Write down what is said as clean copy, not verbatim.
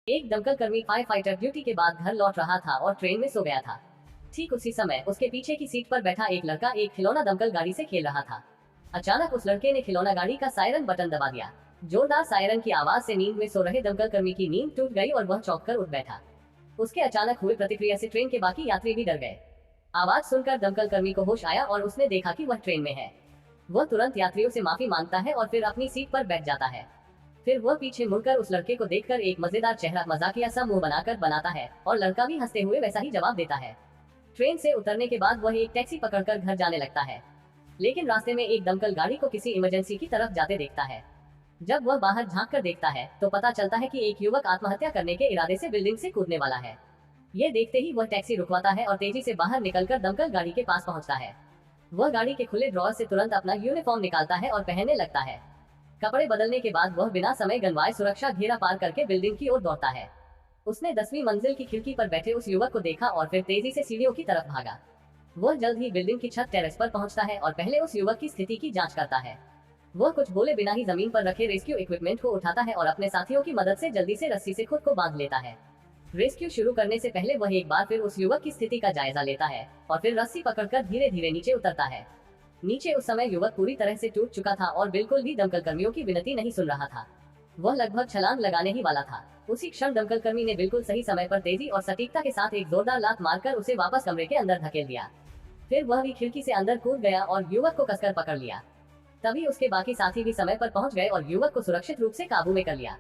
एक दमकल कर्मी फायर फाइटर ड्यूटी के बाद घर लौट रहा था और ट्रेन में सो गया था। ठीक उसी समय उसके पीछे की सीट पर बैठा एक लड़का एक खिलौना दमकल गाड़ी से खेल रहा था। अचानक उस लड़के ने खिलौना गाड़ी का सायरन बटन दबा दिया। जोरदार सायरन की आवाज से नींद में सो रहे दमकल कर्मी की नींद टूट गई और वह चौंक कर उठ बैठा। उसके अचानक हुए प्रतिक्रिया से ट्रेन के बाकी यात्री भी डर गए। आवाज सुनकर दमकल कर्मी को होश आया और उसने देखा कि वह ट्रेन में है। वह तुरंत यात्रियों से माफी मांगता है और फिर अपनी सीट पर बैठ जाता है। फिर वह पीछे मुड़कर उस लड़के को देखकर एक मजेदार चेहरा मजाकिया सा मुंह बनाकर बनाता है और लड़का भी हंसते हुए वैसा ही जवाब देता है। ट्रेन से उतरने के बाद वह एक टैक्सी पकड़कर घर जाने लगता है, लेकिन रास्ते में एक दमकल गाड़ी को किसी इमरजेंसी की तरफ जाते देखता है। जब वह बाहर झांक कर देखता है तो पता चलता है कि एक युवक आत्महत्या करने के इरादे से बिल्डिंग से कूदने वाला है। ये देखते ही वह टैक्सी रुकवाता है और तेजी से बाहर निकलकर दमकल गाड़ी के पास पहुंचता है। वह गाड़ी के खुले ड्रॉर से तुरंत अपना यूनिफॉर्म निकालता है और पहनने लगता है। कपड़े बदलने के बाद वह बिना समय गंवाए सुरक्षा घेरा पार करके बिल्डिंग की ओर दौड़ता है। उसने 10वीं मंजिल की खिड़की पर बैठे उस युवक को देखा और फिर तेजी से सीढ़ियों की तरफ भागा। वह जल्द ही बिल्डिंग की छत टेरेस पर पहुंचता है और पहले उस युवक की स्थिति की जांच करता है। वह कुछ बोले बिना ही जमीन पर रखे रेस्क्यू इक्विपमेंट को उठाता है और अपने साथियों की मदद से जल्दी से रस्सी से खुद को बांध लेता है। रेस्क्यू शुरू करने से पहले वह एक बार फिर उस युवक की स्थिति का जायजा लेता है और फिर रस्सी पकड़कर धीरे धीरे नीचे उतरता है। नीचे उस समय युवक पूरी तरह से टूट चुका था और बिल्कुल भी दमकल कर्मियों की विनती नहीं सुन रहा था। वह लगभग छलांग लगाने ही वाला था। उसी क्षण दमकल कर्मी ने बिल्कुल सही समय पर तेजी और सटीकता के साथ एक जोरदार लात मारकर उसे वापस कमरे के अंदर धकेल दिया। फिर वह भी खिड़की से अंदर कूद गया और युवक को कसकर पकड़ लिया। तभी उसके बाकी साथी भी समय पर पहुंच गए और युवक को सुरक्षित रूप से काबू में कर लिया।